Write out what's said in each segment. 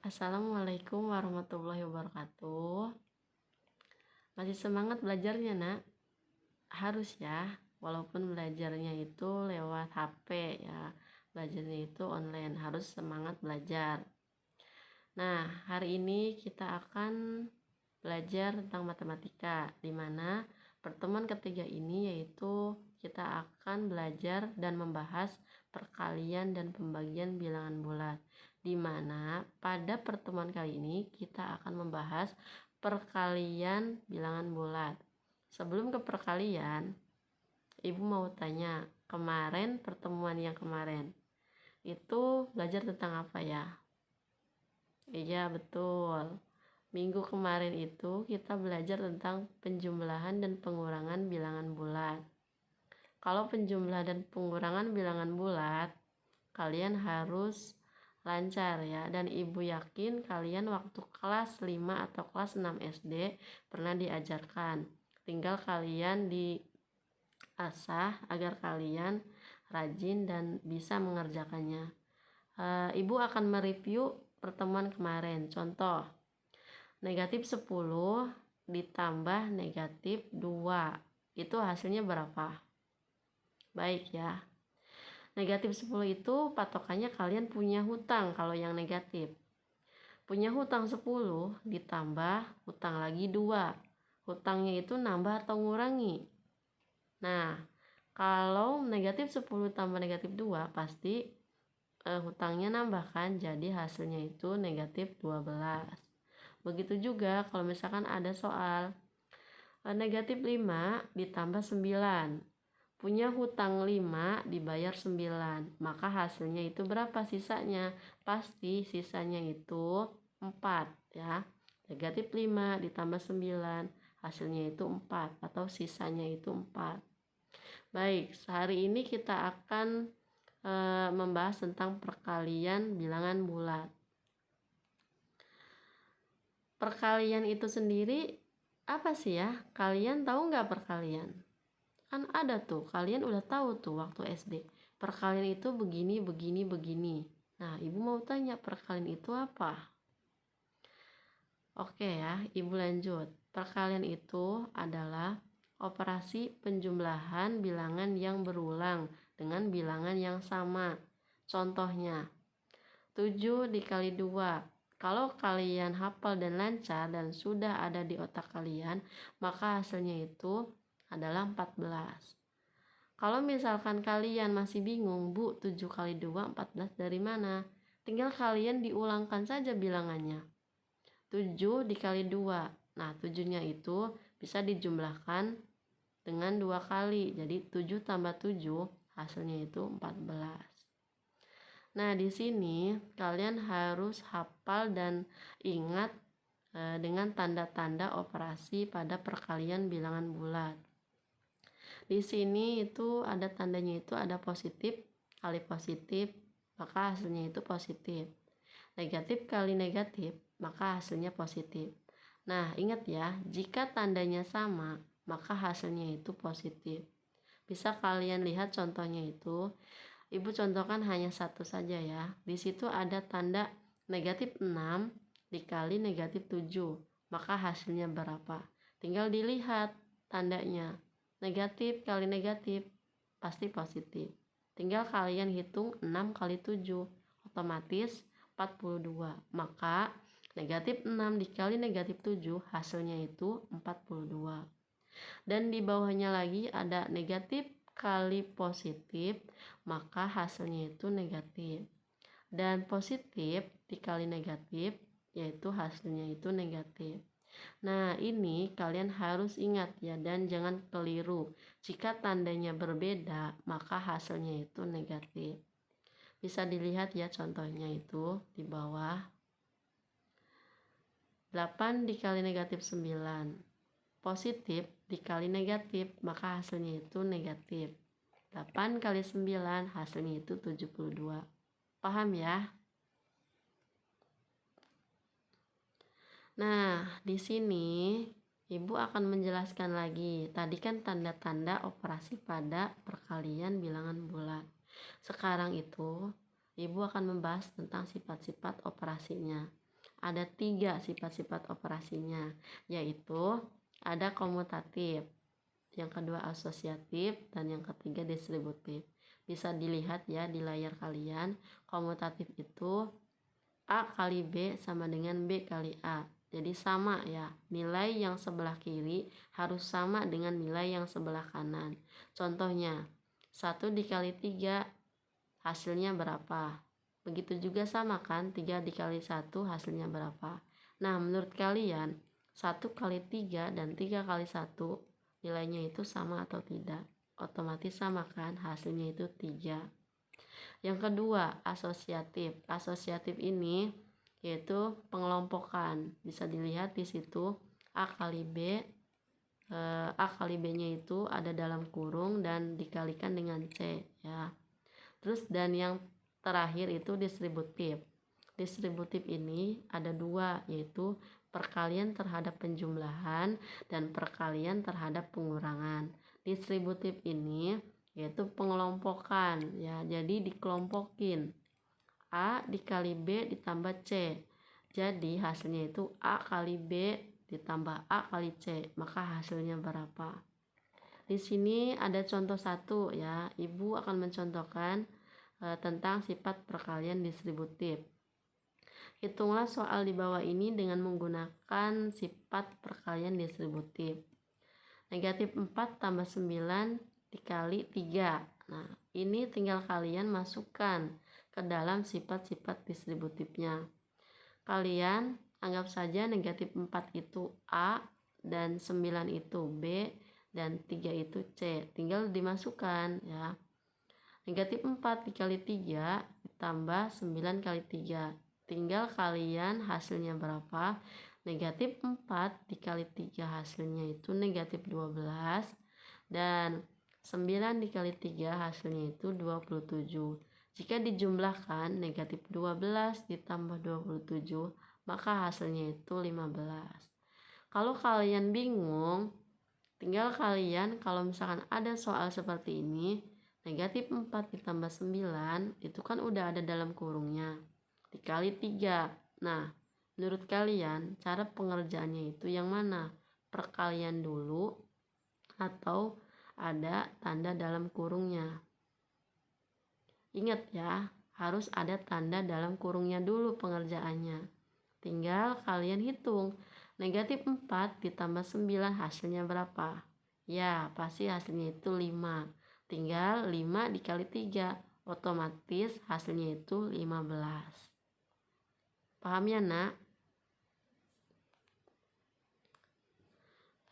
Assalamualaikum warahmatullahi wabarakatuh. Masih semangat belajarnya, Nak? Harus ya, walaupun belajarnya itu lewat HP ya. Belajarnya itu online, harus semangat belajar. Nah, hari ini kita akan belajar tentang matematika, di mana pertemuan ketiga ini yaitu kita akan belajar dan membahas perkalian dan pembagian bilangan bulat, di mana pada pertemuan kali ini kita akan membahas perkalian bilangan bulat. Sebelum ke perkalian, Ibu mau tanya, kemarin pertemuan yang kemarin itu belajar tentang apa ya? Iya, betul. Minggu kemarin itu kita belajar tentang penjumlahan dan pengurangan bilangan bulat. Kalau penjumlahan dan pengurangan bilangan bulat, kalian harus lancar ya. Dan Ibu yakin kalian waktu kelas 5 atau kelas 6 SD pernah diajarkan. Tinggal kalian diasah agar kalian rajin dan bisa mengerjakannya. Ibu akan mereview pertemuan kemarin. Contoh, negatif 10 ditambah negatif 2. Itu hasilnya berapa? Baik ya. Negatif 10 itu patokannya kalian punya hutang kalau yang negatif. Punya hutang 10 ditambah hutang lagi 2. Hutangnya itu nambah atau ngurangi? Nah, kalau negatif 10 tambah negatif 2 pasti hutangnya nambah kan, jadi hasilnya itu negatif 12. Begitu juga kalau misalkan ada soal negatif 5 ditambah 9, punya hutang 5 dibayar 9, maka hasilnya itu berapa sisanya? Pasti sisanya itu 4 ya. Negatif 5 ditambah 9, hasilnya itu 4 atau sisanya itu 4. Baik, hari ini kita akan membahas tentang perkalian bilangan bulat. Perkalian itu sendiri apa sih ya? Kalian tahu nggak perkalian? Kan ada tuh, kalian udah tahu tuh waktu SD. Perkalian itu begini, begini, begini. Nah, Ibu mau tanya perkalian itu apa? Oke ya, Ibu lanjut. Perkalian itu adalah operasi penjumlahan bilangan yang berulang dengan bilangan yang sama. Contohnya, 7 dikali 2. Kalau kalian hafal dan lancar dan sudah ada di otak kalian, maka hasilnya itu adalah 14. Kalau misalkan kalian masih bingung, Bu, 7 kali 2, 14 dari mana? Tinggal kalian diulangkan saja bilangannya. 7 dikali 2. Nah, 7-nya itu bisa dijumlahkan dengan 2 kali. Jadi 7 tambah 7 hasilnya itu 14. Nah, di sini kalian harus hafal dan ingat dengan tanda-tanda operasi pada perkalian bilangan bulat. Di sini itu ada tandanya, itu ada positif kali positif, maka hasilnya itu positif. Negatif kali negatif, maka hasilnya positif. Nah, ingat ya, jika tandanya sama, maka hasilnya itu positif. Bisa kalian lihat contohnya itu. Ibu contohkan hanya satu saja ya. Di situ ada tanda negatif 6 dikali negatif 7. Maka hasilnya berapa? Tinggal dilihat tandanya. Negatif kali negatif pasti positif. Tinggal kalian hitung 6 kali 7. Otomatis 42. Maka negatif 6 dikali negatif 7 hasilnya itu 42. Dan di bawahnya lagi ada negatif kali positif, maka hasilnya itu negatif. Dan positif dikali negatif, yaitu hasilnya itu negatif. Nah, ini kalian harus ingat ya, dan jangan keliru. Jika tandanya berbeda, maka hasilnya itu negatif. Bisa dilihat ya contohnya itu di bawah. 8 dikali negatif 9. Positif dikali negatif, maka hasilnya itu negatif. 8 kali 9 hasilnya itu 72. Paham ya? Nah, di sini Ibu akan menjelaskan lagi. Tadi kan tanda-tanda operasi pada perkalian bilangan bulat. Sekarang itu Ibu akan membahas tentang sifat-sifat operasinya. ada 3 sifat-sifat operasinya, yaitu ada komutatif, yang kedua asosiatif, dan yang ketiga distributif. Bisa dilihat ya di layar kalian, komutatif itu A kali B sama dengan B kali A. Jadi sama ya, nilai yang sebelah kiri harus sama dengan nilai yang sebelah kanan. Contohnya, 1 dikali 3 hasilnya berapa? Begitu juga sama kan, 3 dikali 1 hasilnya berapa? Nah, menurut kalian 1 kali 3 dan 3 kali 1 nilainya itu sama atau tidak? Otomatis sama kan, hasilnya itu 3. Yang kedua, asosiatif. Asosiatif ini yaitu pengelompokan. Bisa dilihat di situ A kali B, A kali B-nya itu ada dalam kurung dan dikalikan dengan C ya. Terus dan yang terakhir itu distributif. Distributif ini ada 2, yaitu perkalian terhadap penjumlahan dan perkalian terhadap pengurangan. Distributif ini yaitu pengelompokan ya, jadi dikelompokin A dikali B ditambah C, jadi hasilnya itu A kali B ditambah A kali C, maka hasilnya berapa? Di sini ada contoh 1 ya, Ibu akan mencontohkan tentang sifat perkalian distributif. Hitunglah soal di bawah ini dengan menggunakan sifat perkalian distributif. Negatif 4 tambah 9 dikali 3. Nah, ini tinggal kalian masukkan ke dalam sifat-sifat distributifnya. Kalian anggap saja negatif 4 itu A dan 9 itu B dan 3 itu C. Tinggal dimasukkan ya. Negatif 4 dikali 3 ditambah 9 kali 3. Tinggal kalian hasilnya berapa? Negatif 4 dikali 3 hasilnya itu negatif 12. Dan 9 dikali 3 hasilnya itu 27. Jika dijumlahkan negatif 12 ditambah 27, maka hasilnya itu 15. Kalau kalian bingung, tinggal kalian kalau misalkan ada soal seperti ini, negatif 4 ditambah 9 itu kan udah ada dalam kurungnya, dikali 3. Nah, menurut kalian cara pengerjaannya itu yang mana? Perkalian dulu atau ada tanda dalam kurungnya? Ingat ya, harus ada tanda dalam kurungnya dulu pengerjaannya. Tinggal kalian hitung, negatif 4 ditambah 9 hasilnya berapa? Ya, pasti hasilnya itu 5. Tinggal 5 dikali 3, otomatis hasilnya itu 15. Paham ya nak?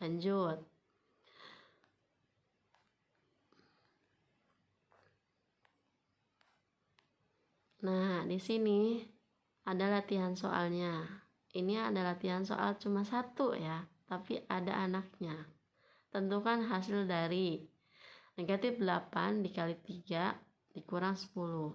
Lanjut. Nah, di sini ada latihan soalnya. Ini ada latihan soal cuma 1 ya, tapi ada anaknya. Tentukan hasil dari negatif 8 dikali 3 dikurang 10.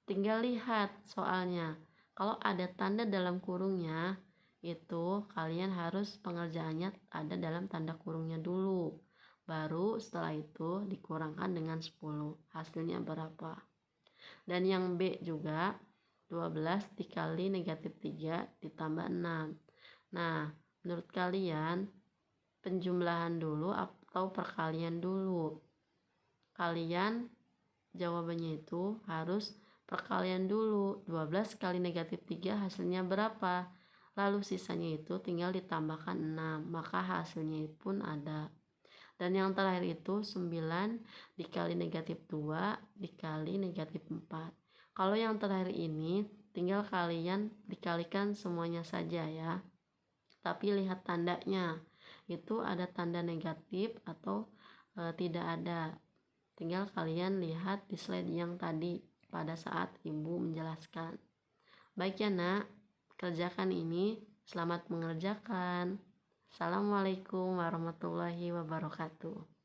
Tinggal lihat soalnya. Kalau ada tanda dalam kurungnya, itu kalian harus pengerjaannya ada dalam tanda kurungnya dulu. Baru setelah itu dikurangkan dengan 10. Hasilnya berapa? Dan yang B juga 12 dikali negatif 3 ditambah 6. Nah, menurut kalian penjumlahan dulu atau perkalian dulu? Kalian jawabannya itu harus perkalian dulu. 12 kali negatif 3 hasilnya berapa? Lalu sisanya itu tinggal ditambahkan 6, maka hasilnya pun ada. Dan yang terakhir itu 9 dikali negatif 2 dikali negatif 4. Kalau yang terakhir ini tinggal kalian dikalikan semuanya saja ya. Tapi lihat tandanya. Itu ada tanda negatif atau tidak ada. Tinggal kalian lihat di slide yang tadi pada saat ibu menjelaskan. Baik ya nak, kerjakan ini. Selamat mengerjakan. Assalamualaikum warahmatullahi wabarakatuh.